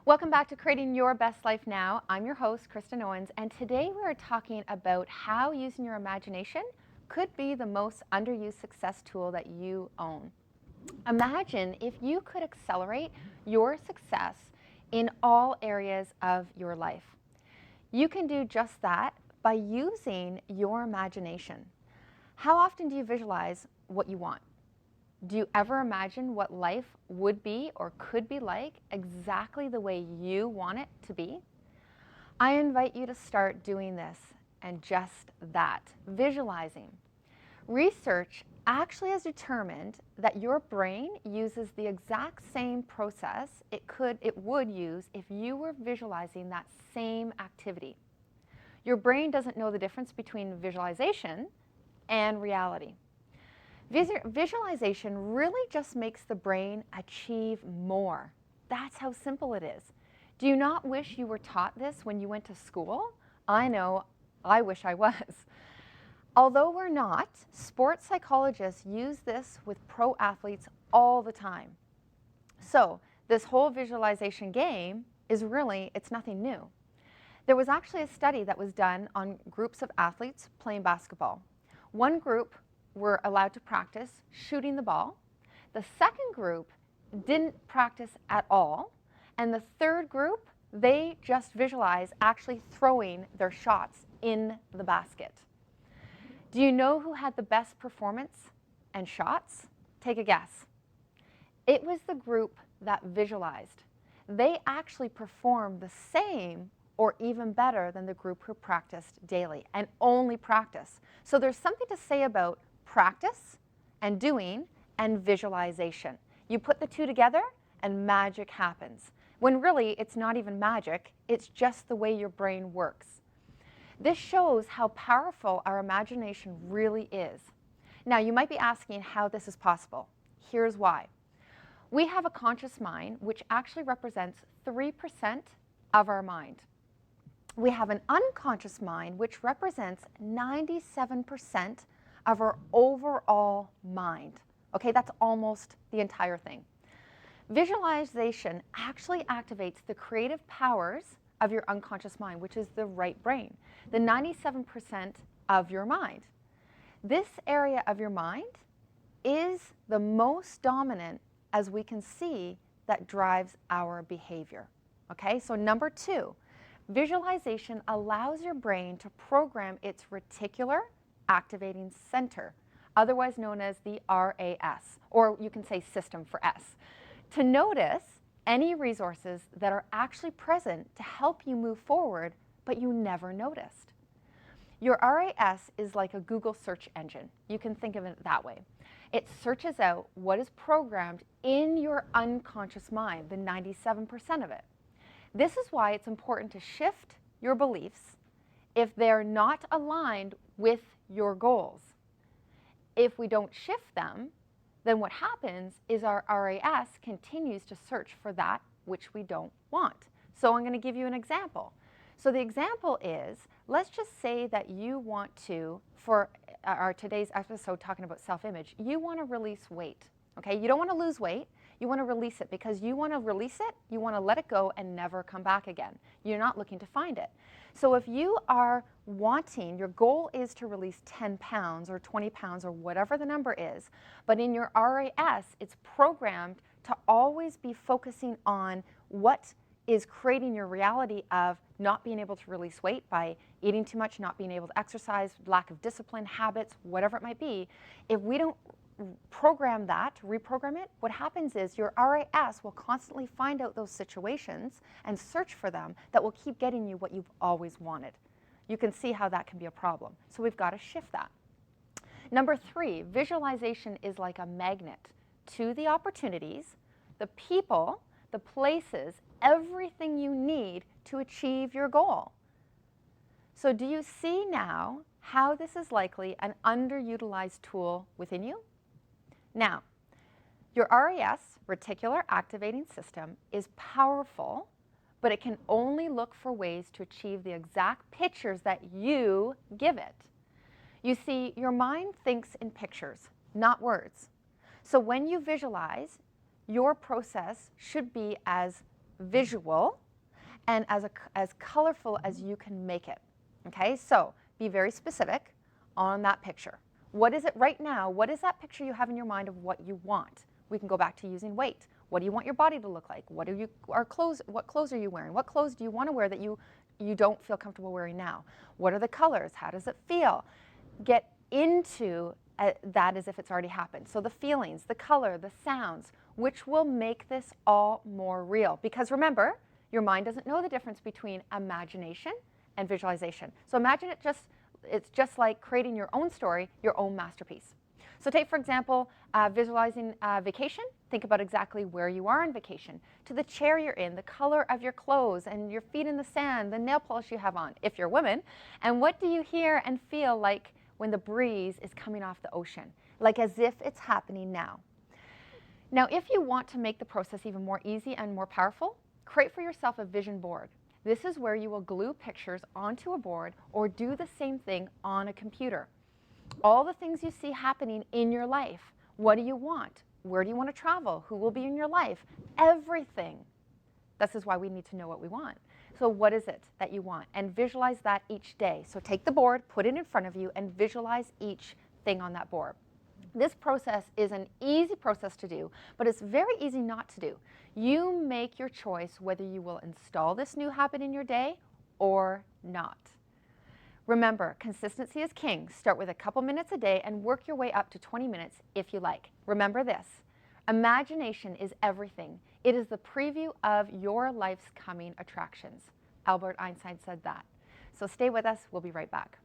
Welcome back to Creating Your Best Life Now. I'm your host, Kristen Owens, and today we are talking about how using your imagination could be the most underused success tool that you own. Imagine if you could accelerate your success in all areas of your life. You can do just that by using your imagination. How often do you visualize what you want? Do you ever imagine what life would be or could be like exactly the way you want it to be? I invite you to start doing this and just that, visualizing. Research actually has determined that your brain uses the exact same process it would use if you were visualizing that same activity. Your brain doesn't know the difference between visualization and reality. Visualization really just makes the brain achieve more. That's how simple it is. Do you not wish you were taught this when you went to school? I know, I wish I was. Although we're not, sports psychologists use this with pro athletes all the time. So this whole visualization game is really, it's nothing new. There was actually a study that was done on groups of athletes playing basketball. One group were allowed to practice shooting the ball. The second group didn't practice at all. And the third group, they just visualized actually throwing their shots in the basket. Do you know who had the best performance and shots? Take a guess. It was the group that visualized. They actually performed the same or even better than the group who practiced daily and only practice. So there's something to say about practice and doing and visualization. You put the two together and magic happens. When really it's not even magic, it's just the way your brain works. This shows how powerful our imagination really is. Now you might be asking how this is possible. Here's why. We have a conscious mind which actually represents 3% of our mind. We have an unconscious mind which represents 97% of our overall mind. Okay, that's almost the entire thing. Visualization actually activates the creative powers of your unconscious mind, which is the right brain, the 97% of your mind. This area of your mind is the most dominant, as we can see, that drives our behavior. Okay, so number 2, visualization allows your brain to program its reticular activating center, otherwise known as the RAS, or you can say system for S, to notice any resources that are actually present to help you move forward, but you never noticed. Your RAS is like a Google search engine. You can think of it that way. It searches out what is programmed in your unconscious mind, the 97% of it. This is why it's important to shift your beliefs if they're not aligned with your goals. If we don't shift them, then what happens is our RAS continues to search for that which we don't want. So I'm going to give you an example. So the example is, let's just say that you want to, for our today's episode talking about self-image, you want to release weight. Okay, you don't want to lose weight, you want to release it because you want to release it, you want to let it go and never come back again. You're not looking to find it. So if you are wanting, your goal is to release 10 pounds or 20 pounds or whatever the number is, but in your RAS, it's programmed to always be focusing on what is creating your reality of not being able to release weight by eating too much, not being able to exercise, lack of discipline, habits, whatever it might be. If we don't program that, reprogram it, what happens is your RAS will constantly find out those situations and search for them that will keep getting you what you've always wanted. You can see how that can be a problem. So we've got to shift that. Number 3, visualization is like a magnet to the opportunities, the people, the places, everything you need to achieve your goal. So do you see now how this is likely an underutilized tool within you? Now, your RAS, reticular activating system, is powerful, but it can only look for ways to achieve the exact pictures that you give it. You see, your mind thinks in pictures, not words. So when you visualize, your process should be as visual and as colorful as you can make it. Okay, so be very specific on that picture. What is it right now? What is that picture you have in your mind of what you want? We can go back to using weight. What do you want your body to look like? What clothes are you wearing? What clothes do you want to wear that you don't feel comfortable wearing now? What are the colors? How does it feel? Get into that as if it's already happened. So the feelings, the color, the sounds, which will make this all more real. Because remember, your mind doesn't know the difference between imagination and visualization. So imagine it's just like creating your own story, your own masterpiece. So take, for example, visualizing vacation. Think about exactly where you are on vacation, to the chair you're in, the color of your clothes, and your feet in the sand, the nail polish you have on, if you're a woman. And what do you hear and feel like when the breeze is coming off the ocean, like as if it's happening now? Now, if you want to make the process even more easy and more powerful, create for yourself a vision board. This is where you will glue pictures onto a board or do the same thing on a computer. All the things you see happening in your life. What do you want? Where do you want to travel? Who will be in your life? Everything. This is why we need to know what we want. So what is it that you want? And visualize that each day. So take the board, put it in front of you, and visualize each thing on that board. This process is an easy process to do, but it's very easy not to do. You make your choice whether you will install this new habit in your day or not. Remember, consistency is king. Start with a couple minutes a day and work your way up to 20 minutes if you like. Remember this, imagination is everything. It is the preview of your life's coming attractions. Albert Einstein said that. So stay with us, we'll be right back.